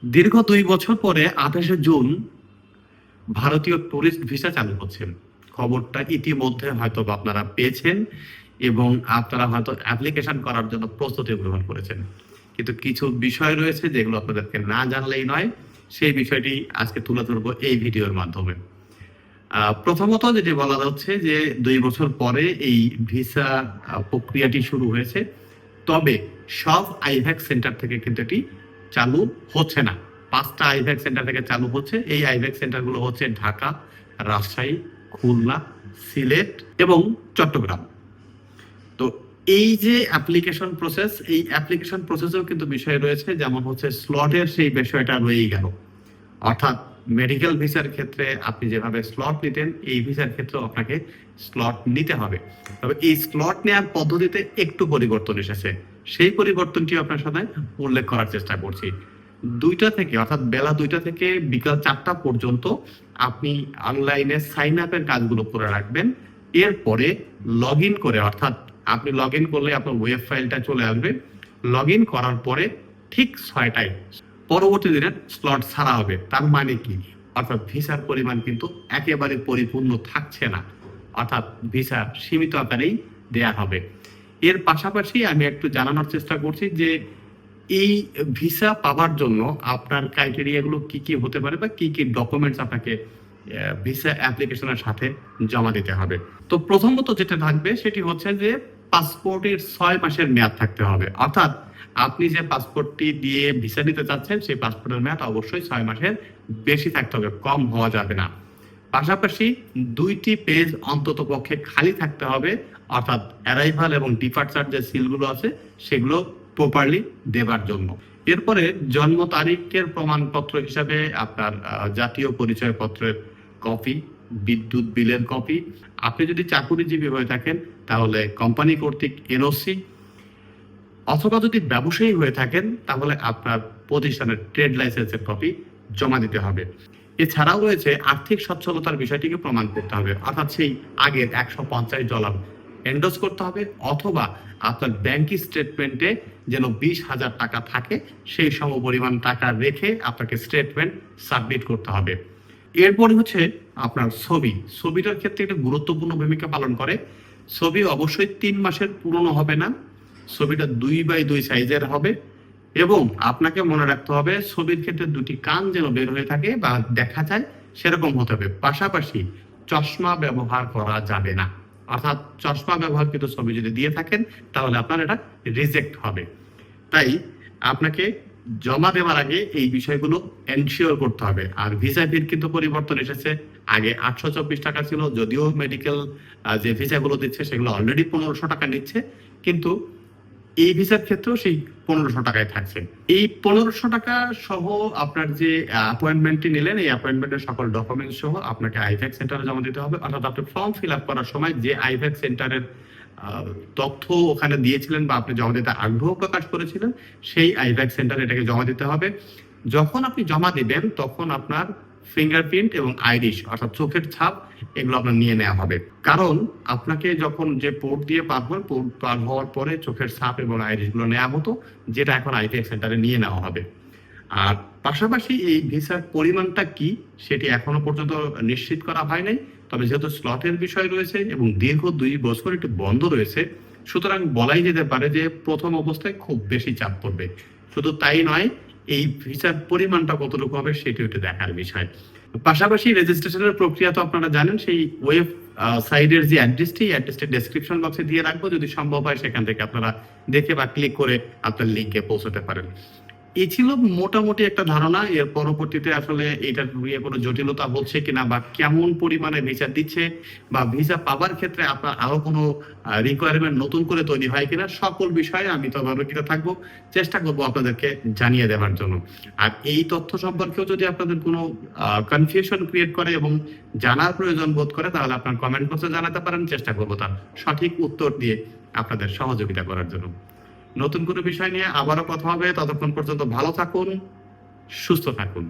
দীর্ঘ ২ বছর পরে ২৮শে জুন ভারতীয় টুরিস্ট ভিসা চালু হচ্ছে। খবরটা ইতিমধ্যে হয়তোবা আপনারা পেয়েছেন এবং আপনারা হয়তো অ্যাপ্লিকেশন করার জন্য প্রস্তুতি গ্রহণ করেছেন। কিন্তু কিছু বিষয় রয়েছে যেগুলো আপনাদেরকে না জানলেই নয়। সেই বিষয়টি আজকে তুলে ধরবো এই ভিডিওর মাধ্যমে। প্রথমত যেটি বলা যাচ্ছে যে ২ বছর পরে এই ভিসা প্রক্রিয়াটি শুরু হয়েছে। তবে সব আইভ্যাক সেন্টার থেকে কিন্তু এটি চালু হচ্ছে না। ৫ টা আইভ্যাক সেন্টার থেকে চালু হচ্ছে। এই আইভ্যাক সেন্টারগুলো হচ্ছে ঢাকা, রাজশাহী, খুলনা, সিলেট এবং চট্টগ্রাম। তো এই যে অ্যাপ্লিকেশন প্রসেস, এই অ্যাপ্লিকেশন প্রসেসেও কিন্তু বিষয় রয়েছে, যেমন হচ্ছে স্লটের সেই বিষয়টা রয়েই গেল। অর্থাৎ মেডিকেল ভিসার ক্ষেত্রে আপনি যেভাবে স্লট নিতেন, এই ভিসার ক্ষেত্রেও আপনাকে স্লট নিতে হবে। তবে এই স্লট নেওয়ার পদ্ধতিতে একটু পরিবর্তন এসেছে। সেই পরিবর্তনটি আপনার সাথে উল্লেখ করার চেষ্টা করছি। ২টা থেকে অর্থাৎ বেলা ২টা থেকে বিকাল ৪টা পর্যন্ত আপনি অনলাইনে সাইন আপের কাজগুলো করে রাখবেন। এরপরে লগ ইন করে, অর্থাৎ আপনি লগ ইন করলে আপনার ওয়েব ফাইলটা চলে আসবে। লগ ইন করার পরে ঠিক ৬টায় পরবর্তী দিনের স্লট ছাড়া হবে। তার মানে কি? অর্থাৎ ভিসার পরিমাণ কিন্তু একেবারে পরিপূর্ণ থাকছে না। অর্থাৎ ভিসা সীমিত আকারেই দেয়া হবে। এর পাশাপাশি আমি একটু জানানোর চেষ্টা করছি যে এই ভিসা পাওয়ার জন্য আপনার ক্রাইটেরিয়া গুলো কি, কি হতে পারে বা কি, কি ডকুমেন্টস আপনাকে ভিসা অ্যাপ্লিকেশনের সাথে জমা দিতে হবে। তো প্রথমত যেটা থাকবে সেটি হচ্ছে যে পাসপোর্টের ৬ মাসের মেয়াদ থাকতে হবে। অর্থাৎ আপনি যে পাসপোর্টটি দিয়ে ভিসা নিতে চাচ্ছেন সেই পাসপোর্টের মেয়াদ অবশ্যই ৬ মাসের বেশি থাকতে হবে, কম হওয়া যাবে না। পাশাপাশি ২টি পেজ অন্ততপক্ষে খালি থাকতে হবে, অর্থাৎ অ্যারাইভাল এবং ডিপার্চার যে সিলগুলো আছে সেগুলো প্রপারলি দেবার জন্য। এরপরে জন্ম তারিখের প্রমাণপত্র হিসাবে আপনার জাতীয় পরিচয়পত্রের কপি, বিদ্যুৎ বিলের কপি, আপনি যদি চাকুরিজীবী হয়ে থাকেন তাহলে কোম্পানি কর্তৃক এনওসি, অথবা যদি ব্যবসায়ী হয়ে থাকেন তাহলে আপনার প্রতিষ্ঠানের ট্রেড লাইসেন্সের কপি জমা দিতে হবে। এছাড়াও রয়েছে আর্থিক সচ্ছলতার বিষয়টিকে প্রমাণ করতে হবে, অর্থাৎ সেই আগের $১৫০ এন্ডোজ করতে হবে, অথবা আপনার ব্যাংক স্টেটমেন্টে যেন ২০,০০০ টাকা থাকে সেই সমপরিমাণ টাকা রেখে আপনাকে স্টেটমেন্ট সাবমিট করতে হবে। এরপরে হচ্ছে আপনার ছবিটার ক্ষেত্রে একটা গুরুত্বপূর্ণ ভূমিকা পালন করে। ছবি অবশ্যই ৩ মাসের পুরনো হবে না, ছবিটা ২x২ সাইজের হবে এবং আপনাকে মনে রাখতে হবে ছবির ক্ষেত্রে ২টি কান যেন বের হয়ে থাকে বা দেখা যায় সেরকম হতে হবে। পাশাপাশি চশমা ব্যবহার করা যাবে না, অর্থাৎ চশমা ব্যবহারকৃত ছবি যদি দিয়ে থাকেন তাহলে আপনার এটা রিজেক্ট হবে। তাই আপনাকে জমা দেওয়ার আগে এই বিষয়গুলো এনশিওর করতে হবে। আর ভিসা ফির কিন্তু পরিবর্তন এসেছে। আগে ৮২৪ টাকা ছিল, যদিও মেডিকেল যে ভিসাগুলো দিচ্ছে সেগুলো অলরেডি ১৫০০ টাকা নিচ্ছে, কিন্তু এই ভিসার ক্ষেত্রেও সেই ১৫০০ টাকায় থাকছে। এই ১৫০০ টাকা সহ আপনার যে অ্যাপয়েন্টমেন্টটি নিলেন, এই অ্যাপয়েন্টমেন্টের সকল ডকুমেন্টস সহ আপনাকে আইভ্যাক সেন্টারে জমা দিতে হবে। অর্থাৎ আপনি ফর্ম ফিল আপ করার সময় যে আইভ্যাক সেন্টারের তথ্য ওখানে দিয়েছিলেন বা আপনি জমা দিতে আগ্রহ প্রকাশ করেছিলেন, সেই আইভ্যাক সেন্টারে এটাকে জমা দিতে হবে। যখন আপনি জমা দিবেন তখন আপনার ফিঙ্গারপ্রিন্ট এবং আইরিশ অর্থাৎ চোখের ছাপ এগুলো আপনার নিয়ে নেওয়া হবে। কারণ আপনাকে যখন যে পোর্ট দিয়ে পার হওয়ার পরে চোখের ছাপ এবং আইরিশ গুলো নেওয়া হতো, যেটা এখন আইভ্যাক সেন্টারে নিয়ে নেওয়া হবে। আর পাশাপাশি এই ভিসার পরিমাণটা কি সেটি এখনো পর্যন্ত নিশ্চিত করা হয় নাই। তবে যেহেতু স্লটের বিষয় রয়েছে এবং দীর্ঘ ২ বছর এটি বন্ধ রয়েছে, সুতরাং বলাই যেতে পারে যে প্রথম অবস্থায় খুব বেশি চাপ পড়বে। শুধু তাই নয়, এই ভিসার পরিমাণটা কতটুকু হবে সেটি একটু দেখার বিষয়। পাশাপাশি রেজিস্ট্রেশনের প্রক্রিয়া তো আপনারা জানেন, সেই ওয়েব সাইটের যে অ্যাড্রেসটি, অ্যাড্রেসটি ডেসক্রিপশন বক্সে দিয়ে রাখবো, যদি সম্ভব হয় সেখান থেকে আপনারা দেখে বা ক্লিক করে আপনার লিঙ্কে পৌঁছতে পারেন। এই ছিল মোটামুটি একটা ধারণা। এর পরবর্তীতে আসলে এটার নিয়ে কোনো জটিলতা হচ্ছে কিনা বা কেমন পরিমাণে ভিসা দিচ্ছে বা ভিসা পাবার ক্ষেত্রে আপনার আরো কোনো রিকোয়ারমেন্ট নতুন করে তৈরি হয় কিনা, সকল বিষয়ে আমি তদারকিতে থাকবো, চেষ্টা করবো আপনাদেরকে জানিয়ে দেওয়ার জন্য। আর এই তথ্য সম্পর্কেও যদি আপনাদের কোনো কনফিউশন ক্রিয়েট করে এবং জানার প্রয়োজন বোধ করে তাহলে আপনার কমেন্ট বক্সে জানাতে পারেন, চেষ্টা করবো তার সঠিক উত্তর দিয়ে আপনাদের সহযোগিতা করার জন্য। নতুন কোনো বিষয় নিয়ে আবারও কথা হবে। ততক্ষণ পর্যন্ত ভালো থাকুন, সুস্থ থাকুন।